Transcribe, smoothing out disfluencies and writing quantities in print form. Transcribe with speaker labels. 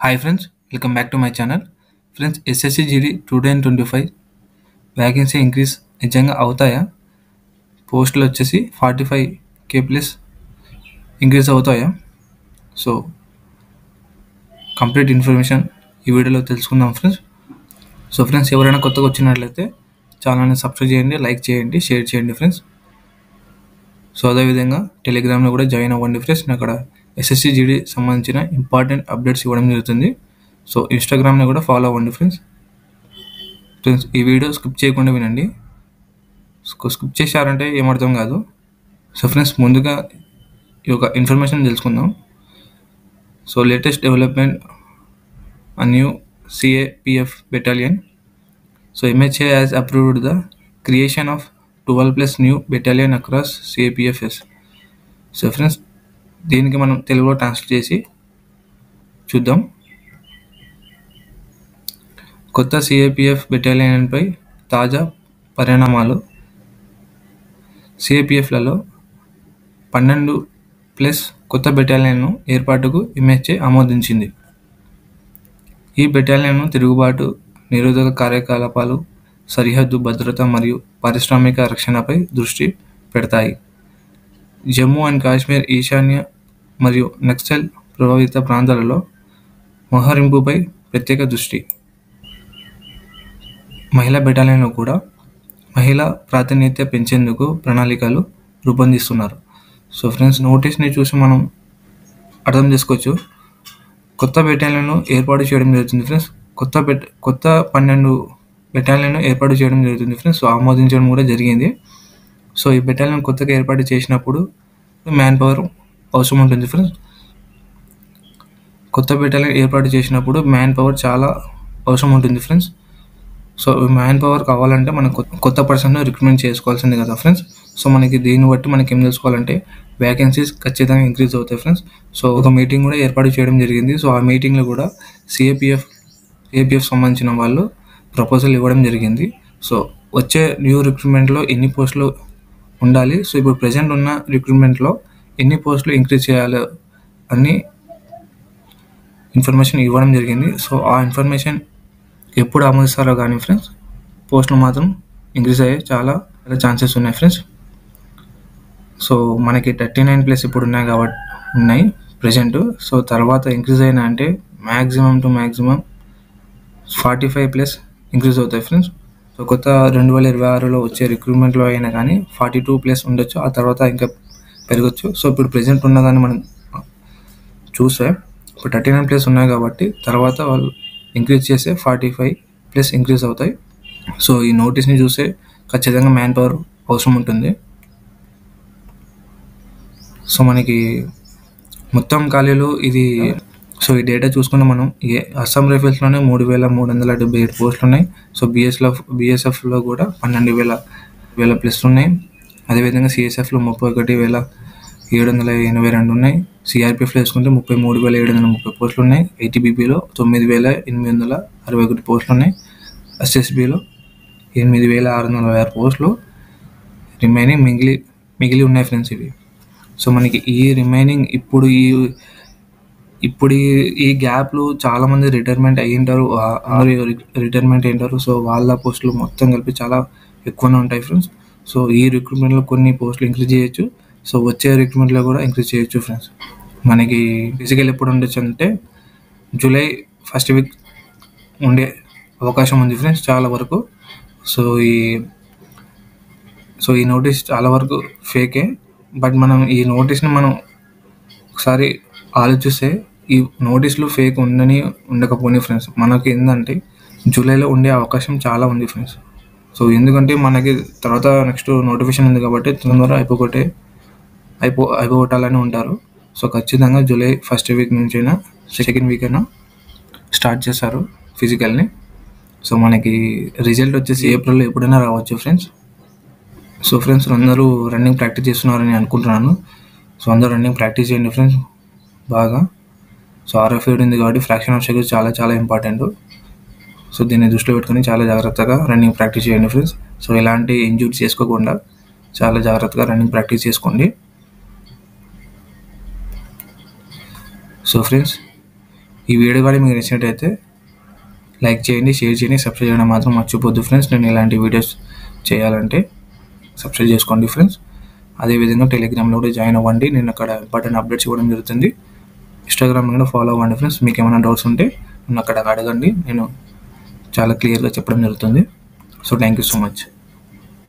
Speaker 1: Hi friends, welcome back to my channel. Friends, SSC GD 2025 vacancy increase నిజంగా అవుతాయా? పోస్టులు వచ్చేసి 45K ప్లస్ ఇంక్రీజ్ అవుతాయా? సో కంప్లీట్ ఇన్ఫర్మేషన్ ఈ వీడియోలో తెలుసుకుందాం ఫ్రెండ్స్. సో ఫ్రెండ్స్, ఎవరైనా కొత్తగా వచ్చినట్లయితే ఛానల్ని సబ్స్క్రైబ్ చేయండి, లైక్ చేయండి, షేర్ చేయండి ఫ్రెండ్స్. సో అదేవిధంగా టెలిగ్రామ్లో కూడా జాయిన్ అవ్వండి ఫ్రెండ్స్. నేను అక్కడ ఎస్ఎస్సి జీడీ సంబంధించిన ఇంపార్టెంట్ అప్డేట్స్ ఇవ్వడం జరుగుతుంది. సో ఇన్స్టాగ్రామ్ని కూడా ఫాలో అవ్వండి ఫ్రెండ్స్. ఫ్రెండ్స్, ఈ వీడియో స్కిప్ చేయకుండా వినండి. స్కిప్ చేశారంటే ఏమర్థం కాదు. సో ఫ్రెండ్స్, ముందుగా ఈ యొక్క ఇన్ఫర్మేషన్ తెలుసుకుందాం. So latest development a new CAPF battalion. So MHA has approved the creation of 12 plus new battalion across CAPFs. So friends, దీనికి మనం తెలుగులో ట్రాన్స్లేట్ చేసి చూద్దాం. కొత్త CAPF బెటాలియన్పై తాజా పరిణామాలు. CAPFలలో 12 ప్లస్ కొత్త బెటాలియన్ను ఏర్పాటుకు MHA ఆమోదించింది. ఈ బెటాలియన్ను తిరుగుబాటు నిరోధక కార్యకలాపాలు, సరిహద్దు భద్రత మరియు పారిశ్రామిక రక్షణపై దృష్టి పెడతాయి. జమ్మూ అండ్ కాశ్మీర్, ఈశాన్య మరియు నక్సల్ ప్రభావిత ప్రాంతాలలో మోహరింపుపై ప్రత్యేక దృష్టి. మహిళా బెటాలియన్లో కూడా మహిళా ప్రాతినిధ్యం పెంచేందుకు ప్రణాళికలు రూపొందిస్తున్నారు. సో ఫ్రెండ్స్, నోటీస్ని చూసి మనం అర్థం చేసుకోవచ్చు. కొత్త బెటాలియన్ను ఏర్పాటు చేయడం జరుగుతుంది ఫ్రెండ్స్. కొత్త 12 బెటాలియన్ను ఏర్పాటు చేయడం జరుగుతుంది ఫ్రెండ్స్. సో ఆమోదించడం కూడా జరిగింది. సో ఈ బెటాలియన్ కొత్తగా ఏర్పాటు చేసినప్పుడు మ్యాన్ పవర్ అవసరం ఉంటుంది ఫ్రెండ్స్. కొత్త బెటాలియన్ ఏర్పాటు చేసినప్పుడు మ్యాన్ పవర్ చాలా అవసరం ఉంటుంది ఫ్రెండ్స్. సో మ్యాన్ పవర్ కావాలంటే మనం కొత్త పర్సన్ను రిక్రూట్మెంట్ చేసుకోవాల్సింది కదా ఫ్రెండ్స్. సో మనకి దీన్ని బట్టి మనకి ఏం తెలుసుకోవాలంటే వ్యాకెన్సీస్ ఖచ్చితంగా ఇంక్రీజ్ అవుతాయి ఫ్రెండ్స్. సో ఒక మీటింగ్ కూడా ఏర్పాటు చేయడం జరిగింది. సో ఆ మీటింగ్లో కూడా CAPF సంబంధించిన వాళ్ళు ప్రపోజల్ ఇవ్వడం జరిగింది. సో వచ్చే న్యూ రిక్రూట్మెంట్లో ఎన్ని పోస్టులు ఉండాలి, సో ఇప్పుడు ప్రజెంట్ ఉన్న రిక్రూట్మెంట్లో ఎన్ని పోస్టులు ఇంక్రీజ్ చేయాలి అని ఇన్ఫర్మేషన్ ఇవ్వడం జరిగింది. సో ఆ ఇన్ఫర్మేషన్ ఎప్పుడు ఆమోదిస్తారో కానీ ఫ్రెండ్స్, పోస్టులు మాత్రం ఇంక్రీజ్ అయ్యే చాలా ఛాన్సెస్ ఉన్నాయి ఫ్రెండ్స్. సో మనకి 39 ప్లస్ ఇప్పుడు ఉన్నాయి ప్రజెంట్. సో తర్వాత ఇంక్రీజ్ అయినా అంటే మ్యాక్సిమం 45 ప్లస్ ఇంక్రీజ్ అవుతాయి ఫ్రెండ్స్. సో కొత్త 2026లో వచ్చే రిక్రూట్మెంట్లో అయినా కానీ 42 ప్లస్ ఉండొచ్చు, ఆ తర్వాత ఇంకా పెరగచ్చు. సో ఇప్పుడు ప్రజెంట్ ఉన్నదాన్ని మనం చూస్తే ఇప్పుడు 39 ప్లస్ ఉన్నాయి కాబట్టి తర్వాత వాళ్ళు ఇంక్రీజ్ చేస్తే 45 ప్లస్ ఇంక్రీజ్ అవుతాయి. సో ఈ నోటీస్ని చూస్తే ఖచ్చితంగా మ్యాన్ పవర్ అవసరం ఉంటుంది. సో మనకి మొత్తం ఖాళీలు ఇది. సో ఈ డేటా చూసుకుంటే మనం అస్సాం రైఫిల్స్లోనే 3,378 పోస్టులు ఉన్నాయి. సో BSFలో కూడా 12,000 ప్లస్ ఉన్నాయి. అదేవిధంగా CSFలో 31,782 ఉన్నాయి. CRPFలో వేసుకుంటే 33,730 పోస్టులు ఉన్నాయి. ITBPలో 9,861 పోస్టులు ఉన్నాయి. SSBలో 8,606 పోస్టులు రిమైనింగ్ మిగిలి ఉన్నాయి ఫ్రెండ్స్ ఇవి. సో మనకి ఈ రిమైనింగ్ ఇప్పుడు ఈ గ్యాప్లో చాలామంది రిటైర్మెంట్ అయ్యింటారు, రిటైర్మెంట్ అయ్యింటారు. సో వాళ్ళ పోస్టులు మొత్తం కలిపి చాలా ఎక్కువనే ఉంటాయి ఫ్రెండ్స్. సో ఈ రిక్రూట్మెంట్లో కొన్ని పోస్టులు ఇంక్రీజ్ చేయొచ్చు. సో వచ్చే రిక్రూట్మెంట్లో కూడా ఇంక్రీజ్ చేయొచ్చు ఫ్రెండ్స్. మనకి ఫిజికల్ ఎప్పుడు ఉండొచ్చు అంటే జూలై ఫస్ట్ వీక్ ఉండే అవకాశం ఉంది ఫ్రెండ్స్ చాలా వరకు. సో ఈ నోటీస్ చాలా వరకు ఫేకే. బట్ మనం ఈ నోటీస్ని మనం ఒకసారి ఆలోచిస్తే ఈ నోటీసులు ఫేక్ ఉండకపోయి ఫ్రెండ్స్, మనకి ఏంటంటే జూలైలో ఉండే అవకాశం చాలా ఉంది ఫ్రెండ్స్. సో ఎందుకంటే మనకి తర్వాత నెక్స్ట్ నోటిఫికేషన్ ఉంది కాబట్టి తొందరగా అయిపోగొట్టాలని ఉంటారు. సో ఖచ్చితంగా జూలై ఫస్ట్ వీక్ నుంచి అయినా సెకండ్ వీక్ అయినా స్టార్ట్ చేస్తారు ఫిజికల్ని. సో మనకి రిజల్ట్ వచ్చేసి ఏప్రిల్లో ఎప్పుడైనా రావచ్చు ఫ్రెండ్స్. సో ఫ్రెండ్స్, అందరూ రన్నింగ్ ప్రాక్టీస్ చేస్తున్నారని అనుకుంటున్నాను. సో అందరూ రన్నింగ్ ప్రాక్టీస్ చేయండి ఫ్రెండ్స్ బాగా. సో RFID ఉంది కాబట్టి ఫ్రాక్షన్ ఆఫ్ సెకండ్స్ చాలా చాలా ఇంపార్టెంట్. సో దీన్ని దృష్టిలో పెట్టుకొని చాలా జాగ్రత్తగా రన్నింగ్ ప్రాక్టీస్ చేయండి ఫ్రెండ్స్. సో ఎలాంటి ఇంజూరీ చేసుకోకుండా చాలా జాగ్రత్తగా రన్నింగ్ ప్రాక్టీస్ చేసుకోండి. సో ఫ్రెండ్స్, ఈ వీడియో కానీ మీకు నచ్చినట్టయితే లైక్ చేయండి, షేర్ చేయండి, సబ్స్క్రైబ్ చేయడం మాత్రం మర్చిపోద్దు ఫ్రెండ్స్. నేను ఇలాంటి వీడియోస్ చేయాలంటే సబ్స్క్రైబ్ చేసుకోండి ఫ్రెండ్స్. అదేవిధంగా టెలిగ్రామ్లో కూడా జాయిన్ అవ్వండి. నేను అక్కడ ఇంపార్టెంట్ అప్డేట్స్ ఇవ్వడం జరుగుతుంది. ఇన్స్టాగ్రామ్ కూడా ఫాలో అవ్వండి ఫ్రెండ్స్. మీకు ఏమైనా డౌట్స్ ఉంటే నన్ను అక్కడ అడగండి, నేను చాలా క్లియర్గా చెప్పడం జరుగుతుంది. So thank you so much.